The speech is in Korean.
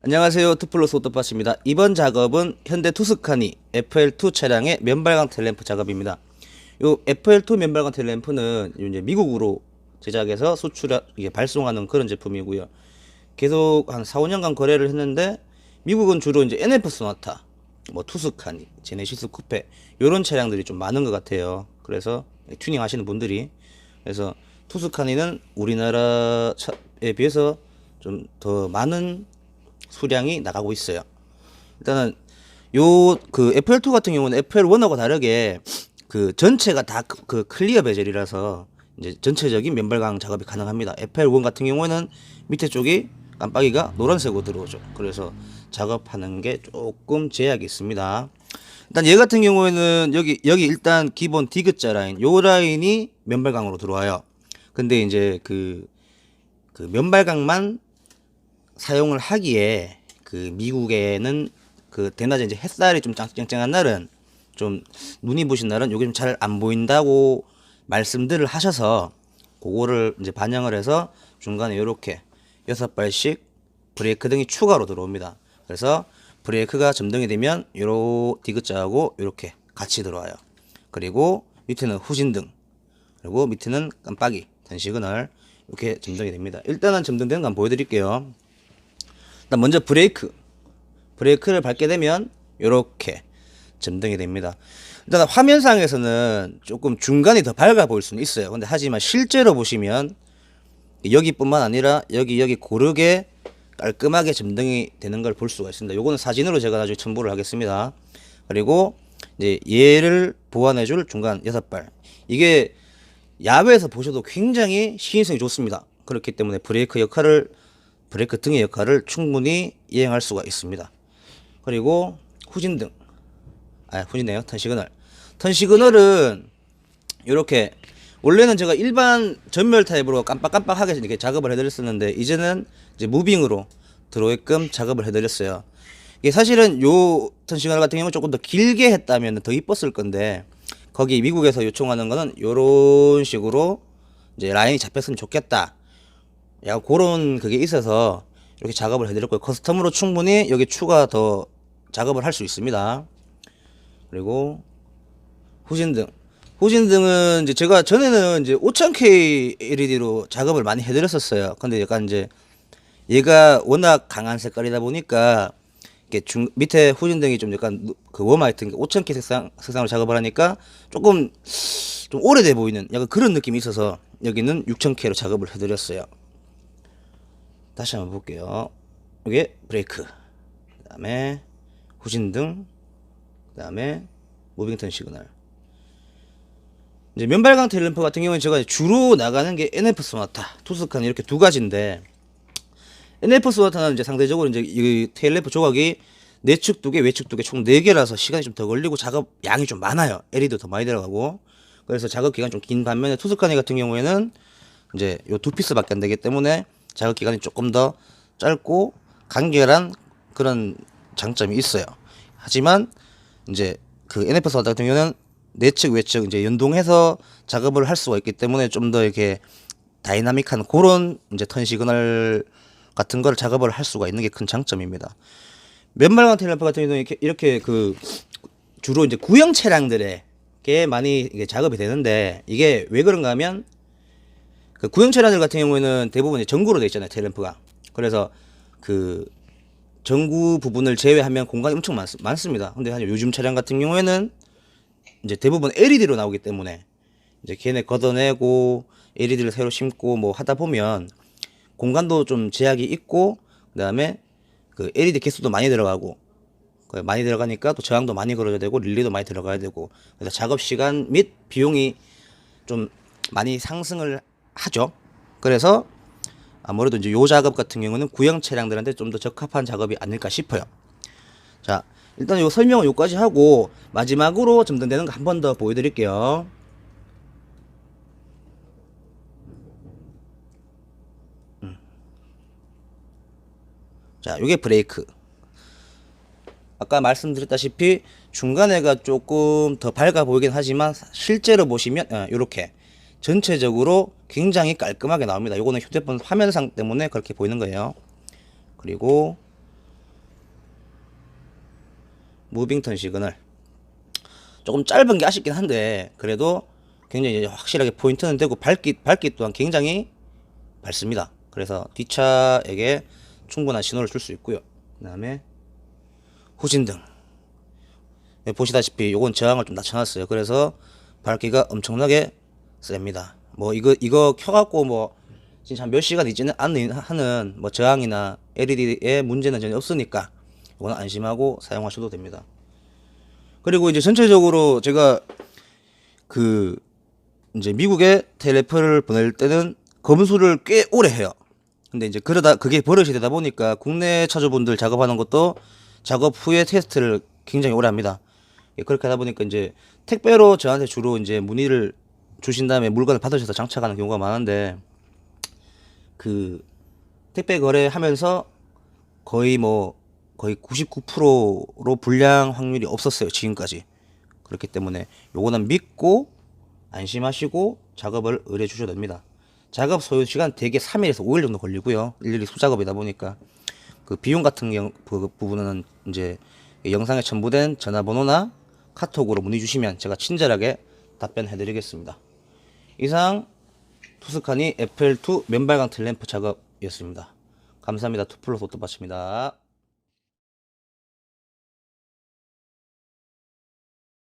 안녕하세요. 투플러스 오토파츠입니다. 이번 작업은 현대 투스카니 FL2 차량의 면발광 텔램프 작업입니다. 요 FL2 면발광 텔램프는 이제 미국으로 제작해서 발송하는 그런 제품이고요. 계속 한 4, 5년간 거래를 했는데 미국은 주로 이제 NF 소나타, 뭐 투스카니, 제네시스 쿠페 요런 차량들이 좀 많은 것 같아요. 그래서 튜닝 하시는 분들이 그래서 투스카니는 우리나라에 비해서 좀 더 많은 수량이 나가고 있어요. 일단은 요 그 FL2 같은 경우는 FL1하고 다르게 그 전체가 다 그 클리어 베젤이라서 이제 전체적인 면발광 작업이 가능합니다. FL1 같은 경우에는 밑에 쪽이 깜빡이가 노란색으로 들어오죠. 그래서 작업하는 게 조금 제약이 있습니다. 일단 얘 같은 경우에는 여기 일단 기본 디귿자 라인 요 라인이 면발광으로 들어와요. 근데 이제 그 면발광만 사용을 하기에 그 미국에는 그 대낮에 이제 햇살이 좀 쨍쨍한 날은 좀 눈이 부신 날은 요게 좀 잘 안 보인다고 말씀들을 하셔서 그거를 이제 반영을 해서 중간에 요렇게 6발씩 브레이크 등이 추가로 들어옵니다. 그래서 브레이크가 점등이 되면 요로 디귿자하고 요렇게 같이 들어와요. 그리고 밑에는 후진등, 그리고 밑에는 깜빡이 턴 시그널 이렇게 점등이 됩니다. 일단은 점등되는 거 한번 보여드릴게요. 일단 먼저 브레이크를 밟게 되면 이렇게 점등이 됩니다. 일단 화면상에서는 조금 중간이 더 밝아 보일 수는 있어요. 근데 하지만 실제로 보시면 여기뿐만 아니라 여기 고르게 깔끔하게 점등이 되는 걸 볼 수가 있습니다. 요거는 사진으로 제가 나중에 첨부를 하겠습니다. 그리고 이제 얘를 보완해 줄 중간 6발, 이게 야외에서 보셔도 굉장히 시인성이 좋습니다. 그렇기 때문에 브레이크 등의 역할을 충분히 이행할 수가 있습니다. 그리고 후진등, 후진등이요. 턴 시그널은 이렇게 원래는 제가 일반 전멸 타입으로 깜빡깜빡하게 이렇게 작업을 해드렸었는데 이제는 이제 무빙으로 들어오게끔 작업을 해드렸어요. 이게 사실은 요 턴 시그널 같은 경우는 조금 더 길게 했다면 더 이뻤을 건데 거기 미국에서 요청하는 거는 요런 식으로 이제 라인이 잡혔으면 좋겠다, 야, 그런 그게 있어서 이렇게 작업을 해드렸고요. 커스텀으로 충분히 여기 추가 더 작업을 할 수 있습니다. 그리고 후진등은 이제 제가 전에는 이제 5000K LED로 작업을 많이 해드렸었어요. 근데 약간 이제 얘가 워낙 강한 색깔이다 보니까 이게 밑에 후진등이 좀 약간 그 웜화이트 5000K 색상으로 작업을 하니까 조금 좀 오래돼 보이는 약간 그런 느낌이 있어서 여기는 6000K로 작업을 해드렸어요. 다시 한번 볼게요. 이게 브레이크, 그 다음에 후진등, 그 다음에 무빙턴 시그널. 이제 면발광 텔램프 같은 경우는 제가 주로 나가는 게 NF 소나타, 투스카니 이렇게 두 가지인데, NF 소나타는 이제 상대적으로 이제 이 텔램프 조각이 내측 두 개, 외측 두 개, 총 4개라서 시간이 좀 더 걸리고 작업 양이 좀 많아요. LED도 더 많이 들어가고. 그래서 작업 기간이 좀 긴 반면에 투스카니 같은 경우에는 이제 요 두 피스밖에 안 되기 때문에 작업 기간이 조금 더 짧고 간결한 그런 장점이 있어요. 하지만 이제 그 NF 소나타 같은 경우는 내측 외측 이제 연동해서 작업을 할 수가 있기 때문에 좀 더 이렇게 다이나믹한 그런 이제 턴 시그널 같은 걸 작업을 할 수가 있는 게 큰 장점입니다. 면발광 텔레프 같은 경우는 이렇게 그 주로 이제 구형 차량들에게 많이 이게 작업이 되는데, 이게 왜 그런가 하면 그 구형 차량들 같은 경우에는 대부분 전구로 되어 있잖아요, 텔램프가. 그래서 그 전구 부분을 제외하면 공간이 엄청 많습니다. 근데 요즘 차량 같은 경우에는 이제 대부분 LED로 나오기 때문에 이제 걔네 걷어내고 LED를 새로 심고 뭐 하다 보면 공간도 좀 제약이 있고, 그 다음에 그 LED 개수도 많이 들어가고, 많이 들어가니까 또 저항도 많이 걸어야 되고 릴리도 많이 들어가야 되고, 그래서 작업 시간 및 비용이 좀 많이 상승을 하죠. 그래서 아무래도 이제 요 작업 같은 경우는 구형 차량들한테 좀 더 적합한 작업이 아닐까 싶어요. 자, 일단 요 설명은 요까지 하고 마지막으로 점등되는 거 한 번 더 보여드릴게요. 자, 요게 브레이크. 아까 말씀드렸다시피 중간에가 조금 더 밝아 보이긴 하지만 실제로 보시면 요렇게 전체적으로 굉장히 깔끔하게 나옵니다. 요거는 휴대폰 화면상 때문에 그렇게 보이는 거예요. 그리고 무빙턴 시그널. 조금 짧은 게 아쉽긴 한데 그래도 굉장히 이제 확실하게 포인트는 되고 밝기 또한 굉장히 밝습니다. 그래서 뒷차에게 충분한 신호를 줄 수 있고요. 그 다음에 후진등. 보시다시피 요건 저항을 좀 낮춰놨어요. 그래서 밝기가 엄청나게 셉니다. 뭐 이거 켜갖고 뭐 진짜 한 몇 시간 있지는 않는 하는 뭐 저항이나 LED에 문제는 전혀 없으니까 이건 안심하고 사용하셔도 됩니다. 그리고 이제 전체적으로 제가 그 이제 미국에 텔레프를 보낼 때는 검수를 꽤 오래 해요. 근데 이제 그러다 그게 버릇이 되다 보니까 국내 차주분들 작업하는 것도 작업 후에 테스트를 굉장히 오래 합니다. 그렇게 하다 보니까 이제 택배로 저한테 주로 이제 문의를 주신 다음에 물건을 받으셔서 장착하는 경우가 많은데 그 택배 거래하면서 거의 99%로 불량 확률이 없었어요, 지금까지. 그렇기 때문에 요거는 믿고 안심하시고 작업을 의뢰해 주셔도 됩니다. 작업 소요 시간 대개 3일에서 5일 정도 걸리고요. 일일이 수작업이다 보니까 그 비용 같은 그 부분은 이제 영상에 첨부된 전화번호나 카톡으로 문의 주시면 제가 친절하게 답변해 드리겠습니다. 이상 투스카니 FL2 맨발광 텔 램프 작업이었습니다. 감사합니다. 투플러스 오토바츠입니다.